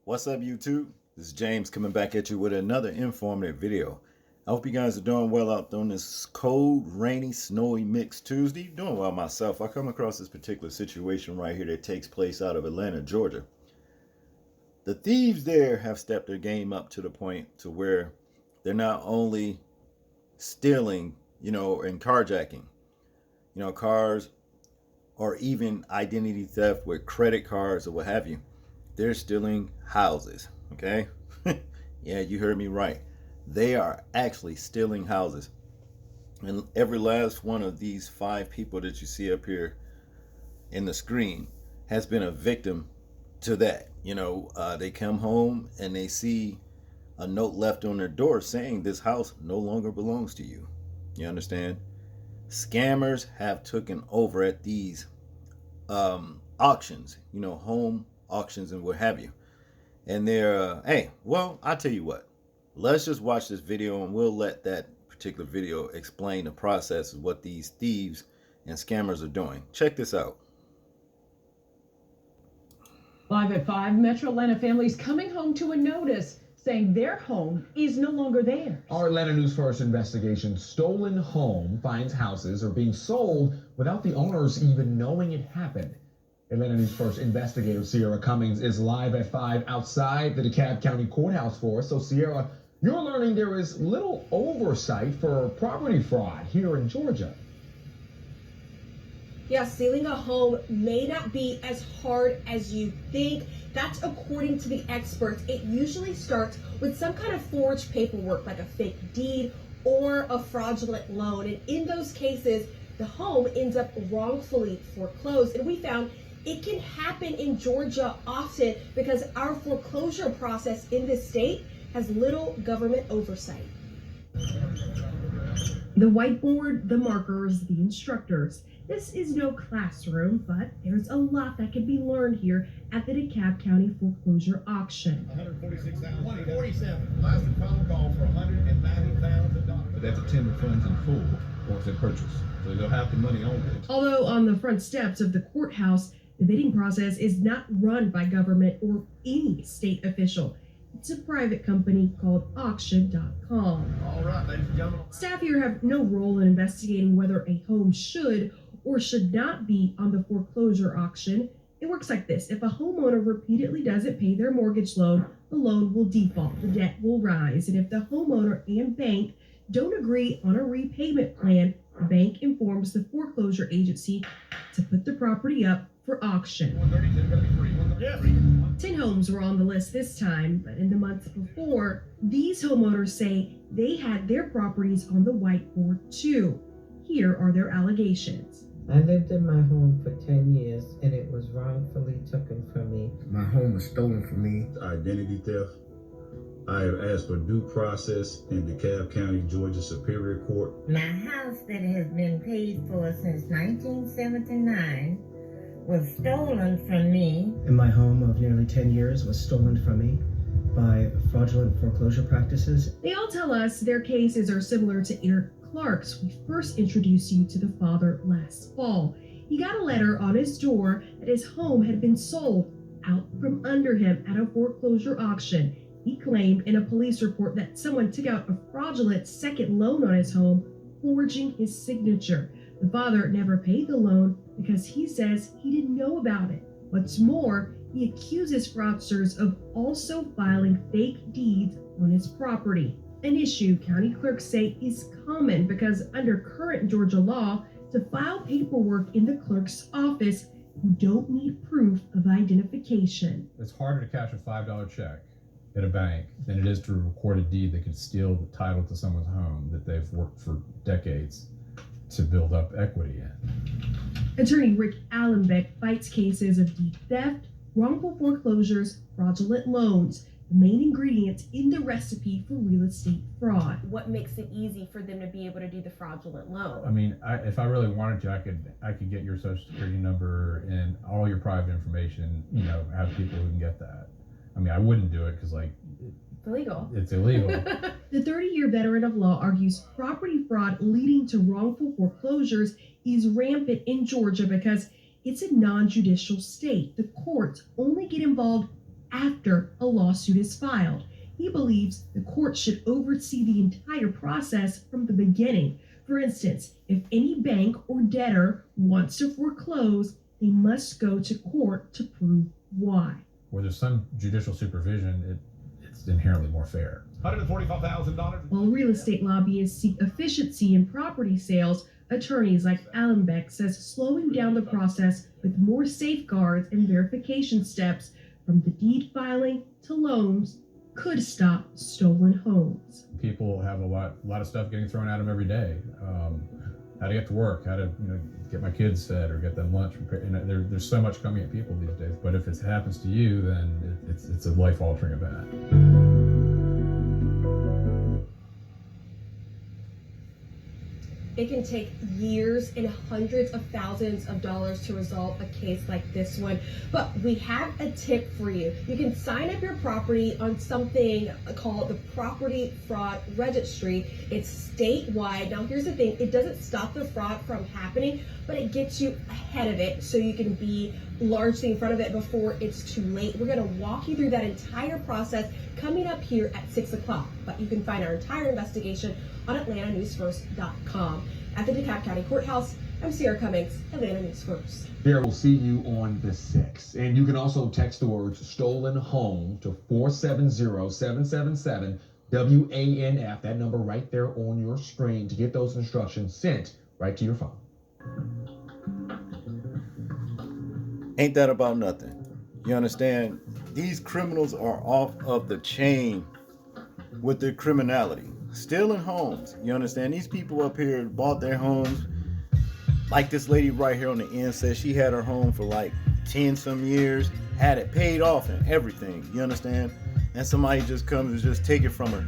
What's up, YouTube? This is James coming back at you with another informative video. I hope you guys are doing well out on this cold, rainy, snowy mixed Tuesday. Doing well myself. I come across this particular situation right here that takes place out of Atlanta, Georgia. The thieves there have stepped their game up to the point to where they're not only stealing, and carjacking, cars, or even identity theft with credit cards or what have you. They're stealing houses, okay? Yeah, you heard me right. They are actually stealing houses. And every last one of these 5 people that you see up here in the screen has been a victim to that. They come home and they see a note left on their door saying this house no longer belongs to you. You understand? Scammers have taken over at these auctions, home auctions and what have you. And they're I'll tell you what, let's just watch this video and we'll let that particular video explain the process of what these thieves and scammers are doing. Check this out. Live at 5, Metro Atlanta families coming home to a notice saying their home is no longer theirs. Our Atlanta News First investigation: stolen home finds houses are being sold without the owners even knowing it happened. Atlanta News First investigator Sierra Cummings is live at 5 outside the DeKalb County Courthouse for us. So Sierra, you're learning there is little oversight for property fraud here in Georgia. Yeah, stealing a home may not be as hard as you think. That's according to the experts. It usually starts with some kind of forged paperwork, like a fake deed or a fraudulent loan. And in those cases, the home ends up wrongfully foreclosed. And we found it can happen in Georgia often because our foreclosure process in this state has little government oversight. The whiteboard, the markers, the instructors. This is no classroom, but there's a lot that can be learned here at the DeKalb County foreclosure auction. 146,000. 147. Last and final call for $190,000. But that's attendant funds in full once they purchase, so they'll have the money on it. Although on the front steps of the courthouse, the bidding process is not run by government or any state official. It's a private company called auction.com. All right, ladies and gentlemen. Staff here have no role in investigating whether a home should or should not be on the foreclosure auction. It works like this: if a homeowner repeatedly doesn't pay their mortgage loan, the loan will default, the debt will rise. And if the homeowner and bank don't agree on a repayment plan, the bank informs the foreclosure agency to put the property up for auction. 10 homes were on the list this time, but in the months before, these homeowners say they had their properties on the whiteboard too. Here are their allegations. I lived in my home for 10 years and it was wrongfully taken from me. My home was stolen from me. Identity theft. I have asked for due process in DeKalb County, Georgia Superior Court. My house that has been paid for since 1979 was stolen from me. And my home of nearly 10 years was stolen from me by fraudulent foreclosure practices. They all tell us their cases are similar to Eric Clark's. We first introduced you to the father last fall. He got a letter on his door that his home had been sold out from under him at a foreclosure auction. He claimed in a police report that someone took out a fraudulent second loan on his home, forging his signature. The father never paid the loan because he says he didn't know about it. What's more, he accuses fraudsters of also filing fake deeds on his property, an issue county clerks say is common because under current Georgia law, to file paperwork in the clerk's office, you don't need proof of identification. It's harder to cash a $5 check at a bank than it is to record a deed that could steal the title to someone's home that they've worked for decades to build up equity in. Attorney Rick Allenbeck fights cases of deed theft, wrongful foreclosures, fraudulent loans, the main ingredients in the recipe for real estate fraud. What makes it easy for them to be able to do the fraudulent loan? I mean, if I really wanted to, I could get your social security number and all your private information, have people who can get that. I mean, I wouldn't do it because illegal. It's illegal. The 30-year veteran of law argues property fraud leading to wrongful foreclosures is rampant in Georgia because it's a non-judicial state. The courts only get involved after a lawsuit is filed. He believes the court should oversee the entire process from the beginning. For instance, if any bank or debtor wants to foreclose, they must go to court to prove why. Where there's some judicial supervision, it's inherently more fair. $145,000. While real estate lobbyists seek efficiency in property sales, attorneys like Allenbeck says slowing down the process with more safeguards and verification steps from the deed filing to loans could stop stolen homes. People have a lot of stuff getting thrown at them every day. How to get to work, how to get my kids fed or get them lunch. There's so much coming at people these days. But if it happens to you, then it's a life-altering event. It can take years and hundreds of thousands of dollars to resolve a case like this one. But we have a tip for you. You can sign up your property on something called the Property Fraud Registry. It's statewide. Now here's the thing, it doesn't stop the fraud from happening, but it gets you ahead of it so you can be largely in front of it before it's too late. We're gonna walk you through that entire process coming up here at 6 o'clock. But you can find our entire investigation on AtlantaNewsFirst.com. At the DeKalb County Courthouse, I'm Sierra Cummings, Atlanta News First. There, we'll see you on the 6th. And you can also text the words stolen home to 470-777 WANF, that number right there on your screen, to get those instructions sent right to your phone. Ain't that about nothing? You understand? These criminals are off of the chain with their criminality. Stealing homes. You understand? These people up here bought their homes. Like this lady right here on the end says she had her home for like 10 some years, had it paid off and everything. You understand? And somebody just comes and just take it from her.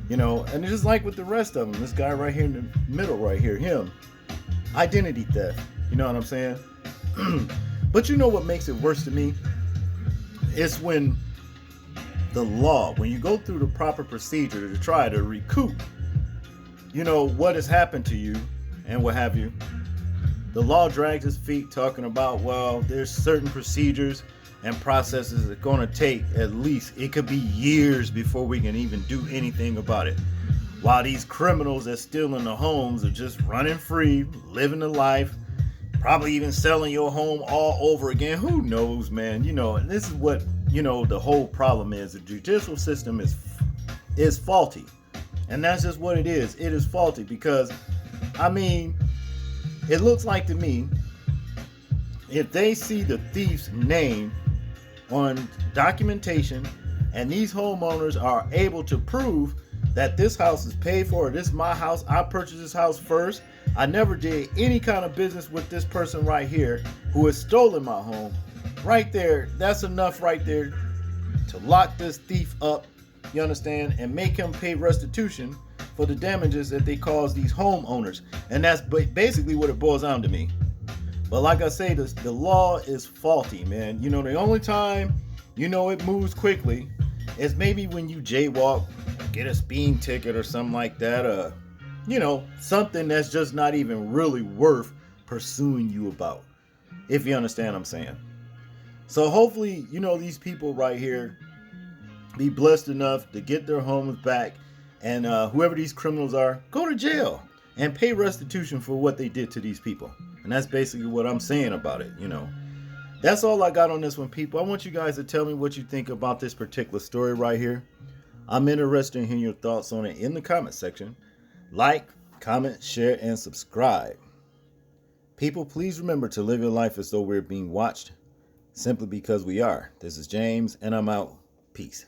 And it's just like with the rest of them. This guy right here in the middle right here, him. Identity theft. You know what I'm saying? But you know what makes it worse to me? It's when the law, when you go through the proper procedure to try to recoup, what has happened to you and what have you. The law drags its feet talking about, well, there's certain procedures and processes that are going to take at least, it could be years before we can even do anything about it. While these criminals that stealing the homes are just running free, living the life, probably even selling your home all over again. Who knows, man? And this is what, the whole problem is. The judicial system is faulty. And that's just what it is. It is faulty because, it looks like to me, if they see the thief's name on documentation and these homeowners are able to prove that this house is paid for, this is my house, I purchased this house first, I never did any kind of business with this person right here who has stolen my home, right there, that's enough right there to lock this thief up, you understand, and make him pay restitution for the damages that they caused these homeowners. And that's basically what it boils down to me. But like I say, the law is faulty, man. The only time it moves quickly is maybe when you jaywalk, get a speeding ticket or something like that, something that's just not even really worth pursuing you about, if you understand what I'm saying. So hopefully, these people right here be blessed enough to get their homes back, and whoever these criminals are, go to jail and pay restitution for what they did to these people. And that's basically what I'm saying about it. That's all I got on this one, people. I want you guys to tell me what you think about this particular story right here. I'm interested in hearing your thoughts on it in the comment section. Like, comment, share, and subscribe. People, please remember to live your life as though we're being watched, simply because we are. This is James, and I'm out. Peace.